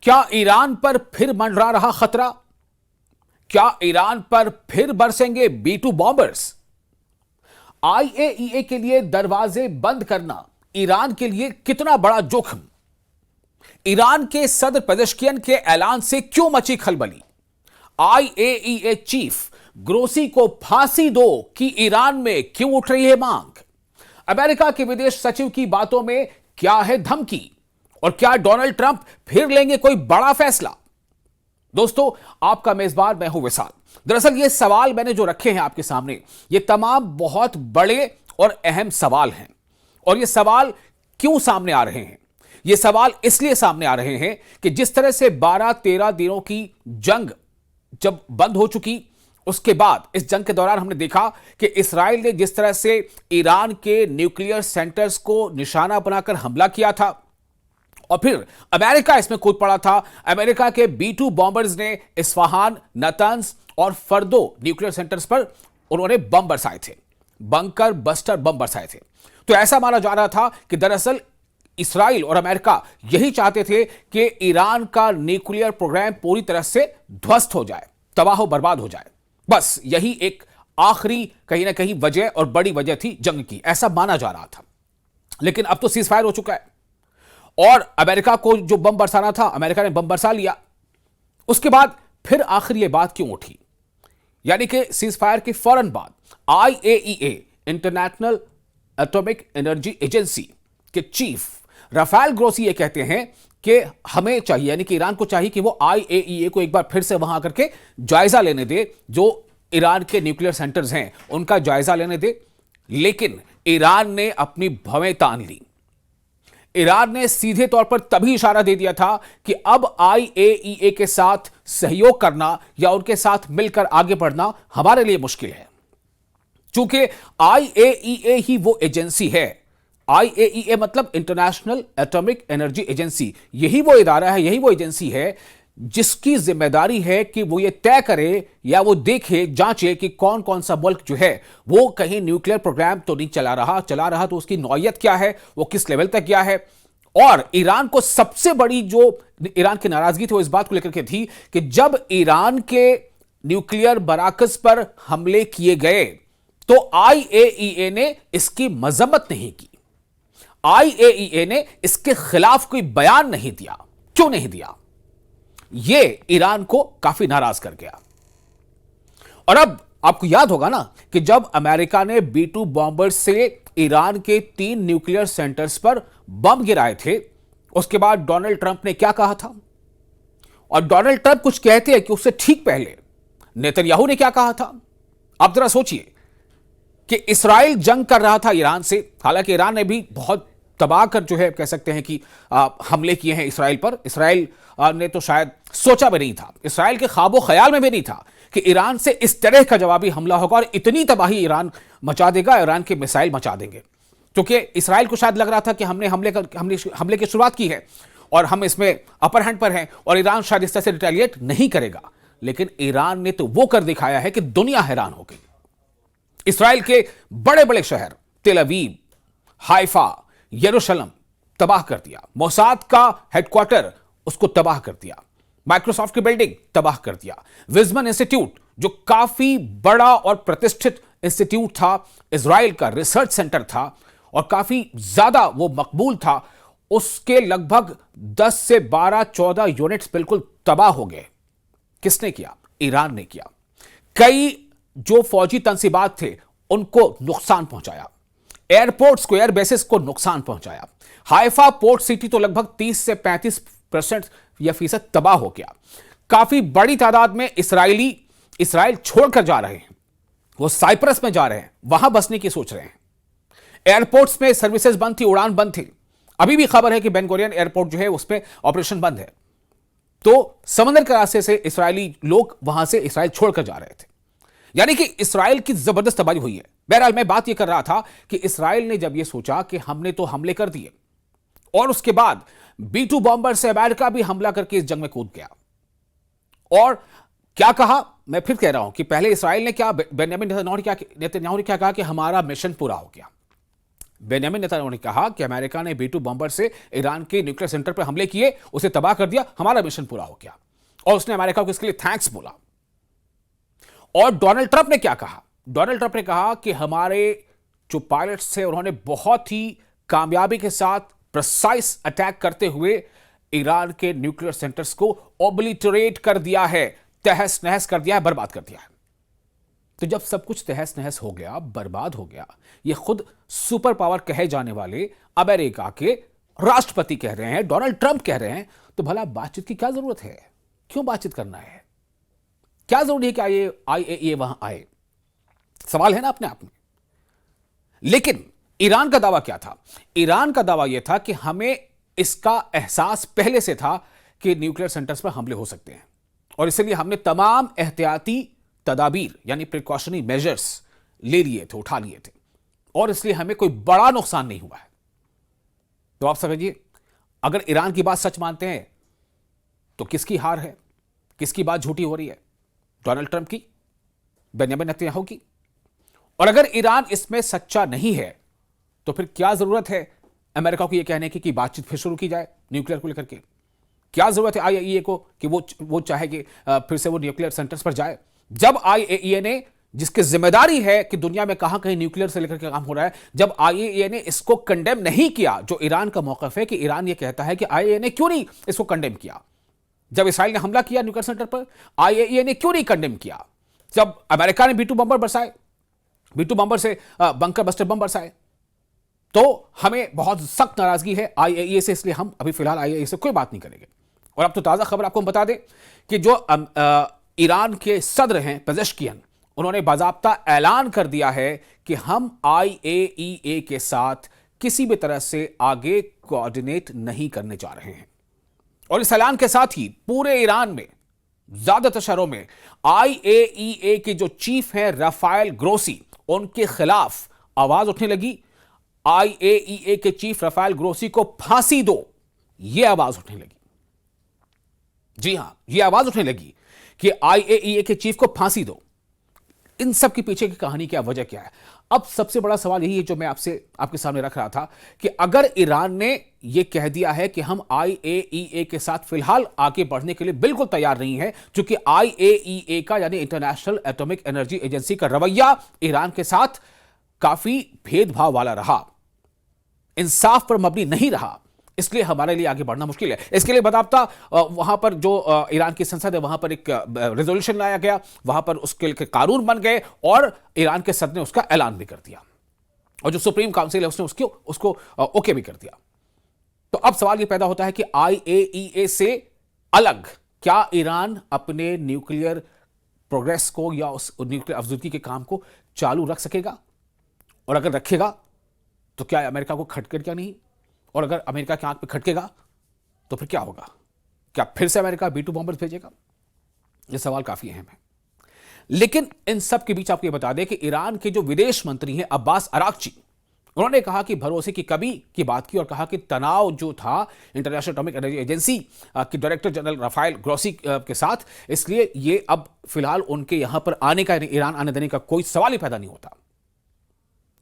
क्या ईरान पर फिर मंडरा रहा खतरा? क्या ईरान पर फिर बरसेंगे B2 बॉम्बर्स? IAEA के लिए दरवाजे बंद करना ईरान के लिए कितना बड़ा जोखिम? ईरान के सदर पेजेश्कियन के ऐलान से क्यों मची खलबली? IAEA चीफ ग्रोसी को फांसी दो कि ईरान में क्यों उठ रही है मांग? अमेरिका के विदेश सचिव की बातों में क्या है धमकी? और क्या डोनाल्ड ट्रंप फिर लेंगे कोई बड़ा फैसला? दोस्तों, आपका मेजबान मैं हूं विशाल। दरअसल ये सवाल मैंने जो रखे हैं आपके सामने, ये तमाम बहुत बड़े और अहम सवाल हैं। और ये सवाल क्यों सामने आ रहे हैं? ये सवाल इसलिए सामने आ रहे हैं कि जिस तरह से 12-13 दिनों की जंग जब बंद हो चुकी, उसके बाद इस जंग के दौरान हमने देखा कि इस्राएल ने जिस तरह से ईरान के न्यूक्लियर सेंटर्स को निशाना बनाकर हमला किया था, और फिर अमेरिका इसमें कूद पड़ा था। अमेरिका के B2 बॉम्बर्स ने इस्फहान, नतंज और फर्दो न्यूक्लियर सेंटर्स पर उन्होंने बम बरसाए थे, बंकर बस्टर बम बरसाए थे। तो ऐसा माना जा रहा था कि दरअसल इस्राएल और अमेरिका यही चाहते थे कि ईरान का न्यूक्लियर प्रोग्राम पूरी तरह से ध्वस्त हो जाए, तबाह बर्बाद हो जाए। बस यही एक आखिरी कहीं ना कहीं वजह और बड़ी वजह थी जंग की, ऐसा माना जा रहा था। लेकिन अब तो सीज फायर हो चुका है और अमेरिका को जो बम बरसाना था, अमेरिका ने बम बरसा लिया। उसके बाद फिर आखिर यह बात क्यों उठी? यानी कि सीज फायर के फौरन बाद IAEA international atomic energy agency के चीफ राफेल ग्रोसी ये कहते हैं कि हमें चाहिए, यानी कि ईरान को चाहिए कि वो IAEA को एक बार फिर से वहां आकर के जायजा लेने दे, जो ईरान के न्यूक्लियर सेंटर्स हैं उनका जायजा लेने दे। लेकिन ईरान ने अपनी भवें तान ली। ईरान ने सीधे तौर पर तभी इशारा दे दिया था कि अब IAEA के साथ सहयोग करना या उनके साथ मिलकर आगे बढ़ना हमारे लिए मुश्किल है, क्योंकि IAEA ही वो एजेंसी है। IAEA मतलब इंटरनेशनल एटॉमिक एनर्जी एजेंसी, यही वो इदारा है, यही वो एजेंसी है जिसकी जिम्मेदारी है कि वो ये तय करे या वो देखे, जांचे कि कौन कौन सा मुल्क जो है वो कहीं न्यूक्लियर प्रोग्राम तो नहीं चला रहा तो उसकी नौयत क्या है, वो किस लेवल तक गया है। और ईरान को सबसे बड़ी जो ईरान की नाराजगी थी वो इस बात को लेकर के थी कि जब ईरान के न्यूक्लियर बराकस पर हमले किए गए तो IAEA ने इसकी मजम्मत नहीं की, IAEA ने इसके खिलाफ कोई बयान नहीं दिया। क्यों नहीं दिया? यह ईरान को काफी नाराज कर गया। और अब आपको याद होगा ना कि जब अमेरिका ने B2 बॉम्बर्स से ईरान के 3 न्यूक्लियर सेंटर्स पर बम गिराए थे, उसके बाद डोनाल्ड ट्रंप ने क्या कहा था? और डोनाल्ड ट्रंप कुछ कहते हैं कि उससे ठीक पहले नेतन्याहू ने क्या कहा था? आप जरा सोचिए कि इस्राएल जंग कर रहा था ईरान से, हालांकि ईरान ने भी बहुत तबाह कर जो है कह सकते हैं कि हमले किए हैं इस्राएल पर। इस्राएल ने तो शायद सोचा भी नहीं था, इस्राएल के ख्वाबो ख्याल में भी नहीं था कि ईरान से इस तरह का जवाबी हमला होगा और इतनी तबाही ईरान मचा देगा, ईरान के मिसाइल मचा देंगे। क्योंकि इस्राएल को शायद लग रहा था कि हमने हमले की शुरुआत की है और हम इसमें अपर हैंड पर हैं और ईरान शायद इस तरह से रिटेलिएट नहीं करेगा। लेकिन ईरान ने तो वो कर दिखाया है कि दुनिया हैरान हो गई। इस्राएल के बड़े बड़े शहर तेल अवीव, हाइफा, यरूशलेम तबाह कर दिया, मोसाद का हेडक्वार्टर उसको तबाह कर दिया, माइक्रोसॉफ्ट की बिल्डिंग तबाह कर दिया, विज़मन इंस्टीट्यूट जो काफी बड़ा और प्रतिष्ठित इंस्टीट्यूट था, इजराइल का रिसर्च सेंटर था और काफी ज्यादा वो मकबूल था, उसके लगभग 10 से 12-14 यूनिट्स बिल्कुल तबाह हो गए। किसने किया? ईरान ने किया। कई जो फौजी तंसीबात थे उनको नुकसान पहुंचाया, एयरपोर्ट्स को, एयर बेसिस को नुकसान पहुंचाया। हाइफा पोर्ट सिटी तो लगभग 30 से 35% या फीसद तबाह हो गया। काफी बड़ी तादाद में इस्राएल छोड़कर जा रहे हैं, वो साइप्रस में जा रहे हैं, वहां बसने की सोच रहे हैं। एयरपोर्ट्स में सर्विसेज बंद थी, उड़ान बंद थी। अभी भी खबर है कि बेन गुरियन एयरपोर्ट जो है उस पर ऑपरेशन बंद है। तो समंदर के रास्ते से इस्राएली लोग वहां से इस्राएल छोड़कर जा रहे थे, यानी कि इस्राएल की जबरदस्त तबाही हुई है। बहरहाल मैं बात यह कर रहा था कि इस्राएल ने जब यह सोचा कि हमने तो हमले कर दिए और उसके बाद B2 बॉम्बर से अमेरिका भी हमला करके इस जंग में कूद गया और क्या कहा, मैं फिर कह रहा हूं कि पहले इस्राएल ने क्या, बेंजामिन नेतन्याहू ने क्या कहा कि हमारा मिशन पूरा हो गया। बेंजामिन नेतन्याहू ने कहा कि अमेरिका ने B-2 बॉम्बर से ईरान के न्यूक्लियर सेंटर पर हमले किए, उसे तबाह कर दिया, हमारा मिशन पूरा हो गया। और उसने अमेरिका को इसके लिए थैंक्स बोला। और डोनाल्ड ट्रंप ने क्या कहा? डोनाल्ड ट्रंप ने कहा कि हमारे जो पायलट्स थे उन्होंने बहुत ही कामयाबी के साथ प्रिसाइज अटैक करते हुए ईरान के न्यूक्लियर सेंटर्स को ओब्लिटरेट कर दिया है, तहस नहस कर दिया है, बर्बाद कर दिया है। तो जब सब कुछ तहस नहस हो गया, बर्बाद हो गया, ये खुद सुपर पावर कहे जाने वाले अमेरिका के राष्ट्रपति कह रहे हैं, डोनाल्ड ट्रंप कह रहे हैं, तो भला बातचीत की क्या जरूरत है? क्यों बातचीत करना है? क्या जरूरी है कि IAEA वहां आए? सवाल है ना अपने आप में। लेकिन ईरान का दावा क्या था? ईरान का दावा यह था कि हमें इसका एहसास पहले से था कि न्यूक्लियर सेंटर्स पर हमले हो सकते हैं, और इसलिए हमने तमाम एहतियाती तदाबीर यानी प्रिकॉशनरी मेजर्स ले लिए थे, उठा लिए थे, और इसलिए हमें कोई बड़ा नुकसान नहीं हुआ है। तो आप समझिए, अगर ईरान की बात सच मानते हैं तो किसकी हार है? किसकी बात झूठी हो रही है? डोनाल्ड ट्रंप की, बेंजामिन नेतन्याहू की? और अगर ईरान इसमें सच्चा नहीं है तो फिर क्या जरूरत है अमेरिका को यह कहने की कि बातचीत फिर शुरू की जाए न्यूक्लियर को लेकर के? क्या जरूरत है IAEA को कि वो चाहे कि फिर से वो न्यूक्लियर सेंटर्स पर जाए, जब IAEA ने, जिसकी जिम्मेदारी है कि दुनिया में कहां कहीं न्यूक्लियर से लेकर के काम हो रहा है, जब IAEA ने इसको कंडेम नहीं किया, जो ईरान का मौकफ है कि ईरान ये कहता है कि IAEA ने क्यों नहीं इसको कंडेम किया? जब इसराइल ने हमला किया न्यूक्लियर सेंटर पर, IAEA ने क्यों नहीं कंडेम किया? जब अमेरिका ने B-2 बम्बर बरसाए, B-2 बम्बर से बंकर बस्टर बम बरसाए, तो हमें बहुत सख्त नाराजगी है IAEA से, इसलिए हम अभी फिलहाल IAEA से कोई बात नहीं करेंगे। और अब तो ताजा खबर आपको हम बता दें कि जो ईरान के सदर हैं पेजेश्कियन, उन्होंने बाकायदा ऐलान कर दिया है कि हम IAEA के साथ किसी भी तरह से आगे कोऑर्डिनेट नहीं करने जा रहे हैं। और इस ऐलान के साथ ही पूरे ईरान में ज्यादातर शहरों में IAEA के जो चीफ हैं राफेल ग्रोसी, उनके खिलाफ आवाज उठने लगी। IAEA के चीफ राफेल ग्रोसी को फांसी दो, यह आवाज उठने लगी। जी हां, यह आवाज उठने लगी कि IAEA के चीफ को फांसी दो। इन सब के पीछे की कहानी क्या, वजह क्या है? अब सबसे बड़ा सवाल यही है जो मैं आपके सामने रख रहा था कि अगर ईरान ने यह कह दिया है कि हम IAEA के साथ फिलहाल आगे बढ़ने के लिए बिल्कुल तैयार नहीं है, क्योंकि IAEA का यानी इंटरनेशनल एटॉमिक एनर्जी एजेंसी का रवैया ईरान के साथ काफी भेदभाव वाला रहा, इंसाफ पर मबनी नहीं रहा, इसलिए हमारे लिए आगे बढ़ना मुश्किल है। इसके लिए बाकायदा वहां पर जो ईरान की संसद है, वहां पर एक रेजोल्यूशन लाया गया, वहां पर उसके लिए कानून बन गए, और ईरान के सदन ने उसका ऐलान भी कर दिया, और जो सुप्रीम काउंसिल है उसने उसको ओके भी कर दिया। तो अब सवाल यह पैदा होता है कि IAEA से अलग क्या ईरान अपने न्यूक्लियर प्रोग्रेस को या उस न्यूक्लियर अफजूदगी के काम को चालू रख सकेगा? और अगर रखेगा तो क्या अमेरिका को खटकेगा नहीं? और अगर अमेरिका की आंख पे खटकेगा तो फिर क्या होगा? क्या फिर से अमेरिका B-2 बॉम्बर भेजेगा? यह सवाल काफी अहम है। लेकिन इन सब के बीच आपको यह बता दें कि ईरान के जो विदेश मंत्री हैं अब्बास अराक्ची, उन्होंने कहा कि भरोसे की कमी की बात की, और कहा कि तनाव जो था इंटरनेशनल एटॉमिक एनर्जी एजेंसी के डायरेक्टर जनरल राफेल ग्रोसी के साथ, इसलिए ये अब फिलहाल उनके यहां पर आने का, ईरान आने देने का कोई सवाल ही पैदा नहीं होता।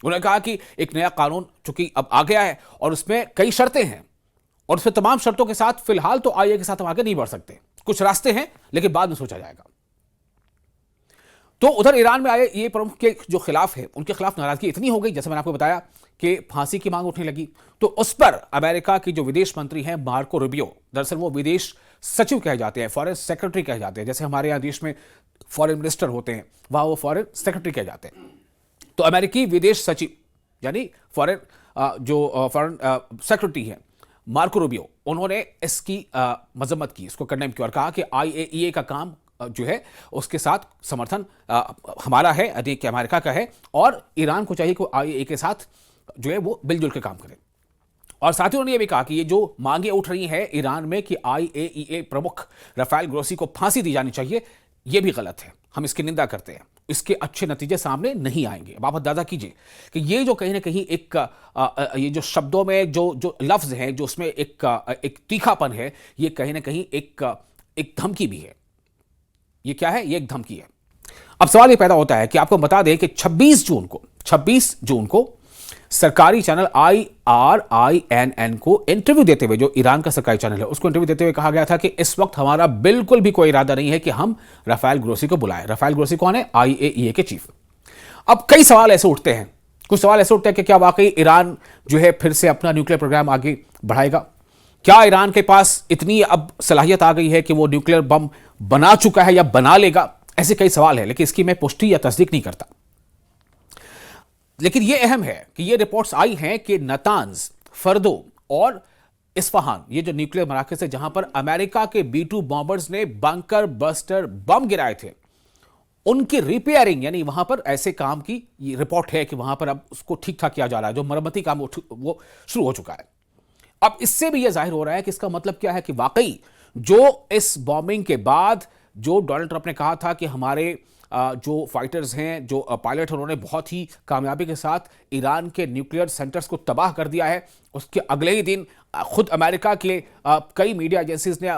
उन्होंने कहा कि एक नया कानून चूंकि अब आ गया है और उसमें कई शर्तें हैं, और उसमें तमाम शर्तों के साथ फिलहाल तो IAEA के साथ हम आगे नहीं बढ़ सकते, कुछ रास्ते हैं लेकिन बाद में सोचा जाएगा। तो उधर ईरान में आए ये प्रमुख के जो खिलाफ है, उनके खिलाफ नाराजगी इतनी हो गई, जैसे मैंने आपको बताया कि फांसी की मांग उठने लगी, तो उस पर अमेरिका की जो विदेश मंत्री हैं मार्को रूबियो, दरअसल वो विदेश सचिव कहे जाते हैं, फॉरेन सेक्रेटरी कहे जाते हैं, जैसे हमारे यहाँ देश में फॉरेन मिनिस्टर होते हैं, वहां वो फॉरेन सेक्रेटरी कहे जाते हैं। तो अमेरिकी विदेश सचिव यानी फॉरेन सेक्रेटरी है मार्को रूबियो, उन्होंने इसकी मजम्मत की, इसको कंडेम किया और कहा कि IAEA का काम जो है उसके साथ समर्थन हमारा है, अधिक अमेरिका का है, और ईरान को चाहिए कि IAEA के साथ जो है वो मिलजुल के काम करें। और साथ ही उन्होंने ये भी कहा कि ये जो मांगे उठ रही हैं ईरान में कि IAEA प्रमुख राफेल ग्रोसी को फांसी दी जानी चाहिए, ये भी गलत है, हम इसकी निंदा करते हैं, इसके अच्छे नतीजे सामने नहीं आएंगे। अब आप अंदाजा कीजिए कि ये जो कहीं ना कहीं एक ये जो शब्दों में जो लफ्ज हैं, जो उसमें एक तीखापन है, ये कहीं ना कहीं एक धमकी भी है। ये क्या है? ये एक धमकी है। अब सवाल ये पैदा होता है कि आपको बता दें कि 26 जून को सरकारी चैनल IRINN को इंटरव्यू देते हुए, जो ईरान का सरकारी चैनल है उसको इंटरव्यू देते हुए कहा गया था कि इस वक्त हमारा बिल्कुल भी कोई इरादा नहीं है कि हम राफेल ग्रोसी को बुलाएं। राफेल ग्रोसी कौन है? IAEA के चीफ। अब कई सवाल ऐसे उठते हैं, कुछ सवाल ऐसे उठते हैं कि क्या वाकई ईरान जो है फिर से अपना न्यूक्लियर प्रोग्राम आगे बढ़ाएगा? क्या ईरान के पास इतनी अब सलाहियत आ गई है कि वो न्यूक्लियर बम बना चुका है या बना लेगा? ऐसे कई सवाल हैं, लेकिन इसकी मैं पुष्टि या तस्दीक नहीं करता। लेकिन यह अहम है कि यह रिपोर्ट्स आई हैं कि नतांज, फर्दो और इस्फहान, ये जो न्यूक्लियर मराकज़ है जहां पर अमेरिका के B-2 बॉम्बर्स ने बंकर बस्टर बम गिराए थे, उनकी रिपेयरिंग, यानी वहां पर ऐसे काम की ये रिपोर्ट है कि वहां पर अब उसको ठीक ठाक किया जा रहा है, जो मरम्मती काम वो शुरू हो चुका है। अब इससे भी यह जाहिर हो रहा है कि इसका मतलब क्या है कि वाकई जो इस बॉम्बिंग के बाद जो डोनाल्ड ट्रंप ने कहा था कि हमारे जो फाइटर्स हैं, जो पायलट, उन्होंने बहुत ही कामयाबी के साथ ईरान के न्यूक्लियर सेंटर्स को तबाह कर दिया है, उसके अगले ही दिन खुद अमेरिका के कई मीडिया एजेंसीज ने,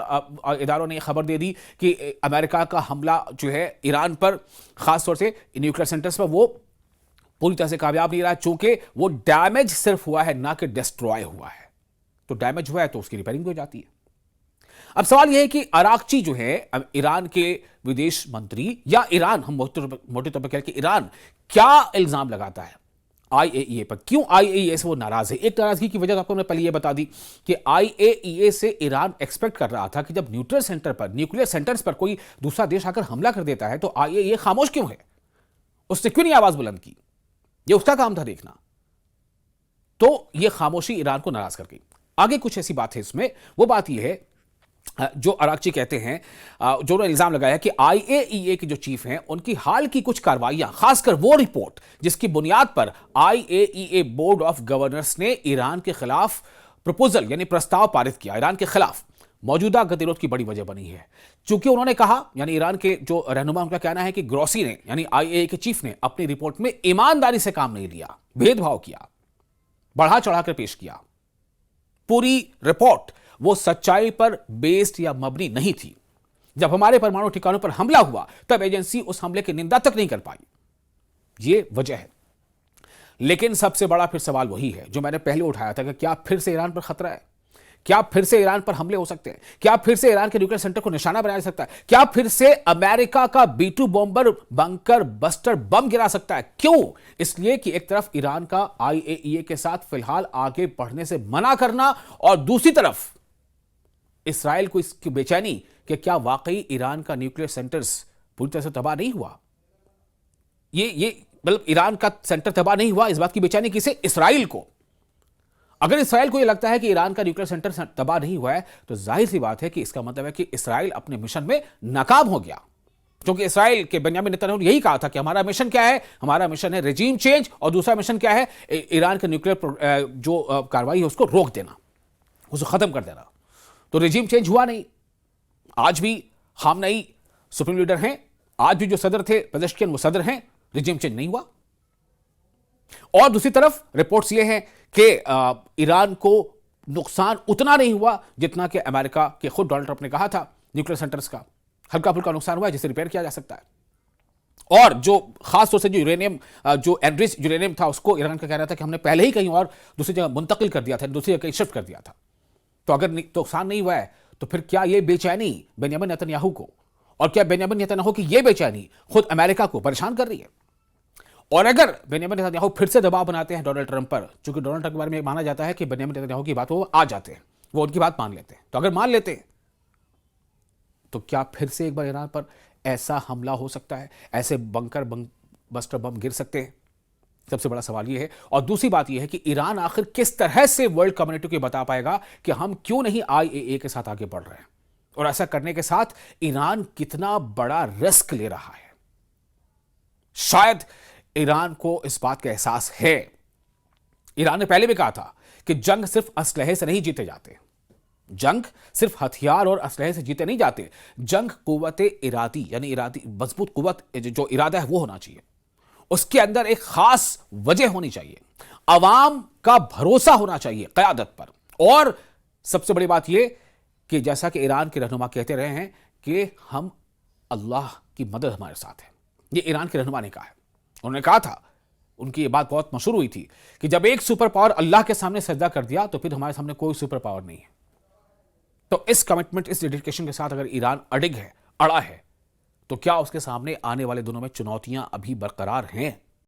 इदारों ने खबर दे दी कि अमेरिका का हमला जो है ईरान पर, खासतौर से न्यूक्लियर सेंटर्स पर, वो पूरी तरह से कामयाब नहीं रहा, चूंकि वो डैमेज सिर्फ हुआ है, ना कि डिस्ट्रॉय हुआ है। तो डैमेज हुआ है तो उसकी रिपेयरिंग हो जाती है। अब सवाल यह है कि अराक्ची जो है ईरान के विदेश मंत्री, या ईरान, हम मोटे तौर पर कहें कि ईरान क्या इल्जाम लगाता है IAEA पर? क्यों IAEA से वो नाराज है? एक नाराजगी की वजह तो आपको मैंने पहले ये बता दी कि IAEA से ईरान एक्सपेक्ट कर रहा था कि जब न्यूक्लियर सेंटर्स पर कोई दूसरा देश आकर हमला कर देता है तो IAEA खामोश क्यों है, उसने क्यों नहीं आवाज बुलंद की? ये उसका काम था देखना। तो ये खामोशी ईरान को नाराज कर गई। आगे कुछ ऐसी बात है इसमें, वो बात यह है जो अराक्ची कहते हैं, जो उन्होंने इल्जाम लगाया कि IAEA के जो चीफ हैं उनकी हाल की कुछ कार्रवाइयां, खासकर वो रिपोर्ट जिसकी बुनियाद पर IAEA बोर्ड ऑफ गवर्नर्स ने ईरान के खिलाफ प्रपोजल यानी प्रस्ताव पारित किया, ईरान के खिलाफ, मौजूदा गतिरोध की बड़ी वजह बनी है। चूंकि उन्होंने कहा, यानी ईरान के जो रहनुमा, उनका कहना है कि ग्रोसी ने, यानी IAEA के चीफ ने, अपनी रिपोर्ट में ईमानदारी से काम नहीं लिया, भेदभाव किया, बढ़ा चढ़ाकर पेश किया। पूरी रिपोर्ट वो सच्चाई पर बेस्ड या मबनी नहीं थी। जब हमारे परमाणु ठिकानों पर हमला हुआ तब एजेंसी उस हमले की निंदा तक नहीं कर पाई। ये वजह है। लेकिन सबसे बड़ा फिर सवाल वही है जो मैंने पहले उठाया था कि क्या फिर से ईरान पर खतरा है? क्या फिर से ईरान पर हमले हो सकते हैं? क्या फिर से ईरान के न्यूक्लियर सेंटर को निशाना बनाया जा सकता है? क्या फिर से अमेरिका का B-2 bomber bunker buster bomb गिरा सकता है? क्यों? इसलिए कि एक तरफ ईरान का IAEA के साथ फिलहाल आगे बढ़ने से मना करना, और दूसरी तरफ इसराइल को इसकी बेचैनी कि क्या वाकई ईरान का न्यूक्लियर सेंटर्स पूरी तरह से तबाह नहीं हुआ। ये मतलब ईरान का सेंटर तबाह नहीं हुआ, इस बात की बेचैनी किसे? इसराइल को। अगर इसराइल को यह लगता है कि ईरान का न्यूक्लियर सेंटर तबाह नहीं हुआ है तो जाहिर सी बात है कि इसका मतलब है कि इसराइल अपने मिशन में नाकाम हो गया। क्योंकि इसराइल के बेंजामिन नेतन्याहू ने यही कहा था कि हमारा मिशन क्या है? हमारा मिशन है रेजिम चेंज, और दूसरा मिशन क्या है? ईरान के न्यूक्लियर जो कार्रवाई है उसको रोक देना, उसको खत्म कर देना। तो रेजिम चेंज हुआ नहीं। आज भी खामनेई सुप्रीम लीडर हैं, आज भी जो सदर थे पेजेश्कियान वो सदर हैं, रेजिम चेंज नहीं हुआ। और दूसरी तरफ रिपोर्ट्स ये हैं कि ईरान को नुकसान उतना नहीं हुआ जितना कि अमेरिका के खुद डोनाल्ड ट्रंप ने कहा था। न्यूक्लियर सेंटर्स का हल्का फुल्का नुकसान हुआ है जिसे रिपेयर किया जा सकता है। और जो खास तौर से जो यूरेनियम, जो एनरिच यूरेनियम था, उसको ईरान का कहना था कि हमने पहले ही कहीं और दूसरी जगह मुंतकिल कर दिया था, दूसरी जगह कहीं शिफ्ट कर दिया था। तो अगर नुकसान नहीं हुआ है तो फिर क्या ये बेचैनी बेंजामिन नेतन्याहू को, और क्या बेंजामिन नेतन्याहू की ये बेचैनी खुद अमेरिका को परेशान कर रही है? और अगर बेंजामिन नेतन्याहू फिर से दबाव बनाते हैं डोनाल्ड ट्रंप पर, चूंकि डोनाल्ड ट्रंप के बारे में माना जाता है कि बेंजामिन नेतन्याहू की बात वो आ जाते हैं, वो उनकी बात मान लेते हैं, तो अगर मान लेते हैं तो क्या फिर से एक बार ईरान पर ऐसा हमला हो सकता है? ऐसे बंकर बस्टर बम गिर सकते हैं? सबसे बड़ा सवाल यह है। और दूसरी बात यह है कि ईरान आखिर किस तरह से वर्ल्ड कम्युनिटी को बता पाएगा कि हम क्यों नहीं IAEA के साथ आगे बढ़ रहे हैं, और ऐसा करने के साथ ईरान कितना बड़ा रिस्क ले रहा है। शायद ईरान को इस बात का एहसास है। ईरान ने पहले भी कहा था कि जंग सिर्फ असलहे से नहीं जीते जाते, जंग सिर्फ हथियार और असलहे से जीते नहीं जाते, जंग कुव्वत इरादी, यानी इरादी मजबूत कुव्वत, जो इरादा है वो होना चाहिए, उसके अंदर एक खास वजह होनी चाहिए, अवाम का भरोसा होना चाहिए क़यादत पर। और सबसे बड़ी बात यह कि जैसा कि ईरान के रहनुमा कहते रहे हैं कि हम, अल्लाह की मदद हमारे साथ है, ये ईरान के रहनुमा ने कहा है। उन्होंने कहा था उनकी ये बात बहुत मशहूर हुई थी कि जब एक सुपर पावर अल्लाह के सामने सजदा कर दिया तो फिर हमारे सामने कोई सुपर पावर नहीं है। तो इस कमिटमेंट, इस डेडिकेशन के साथ अगर ईरान अड़िग है, अड़ा है, तो क्या उसके सामने आने वाले दिनों में चुनौतियां अभी बरकरार हैं?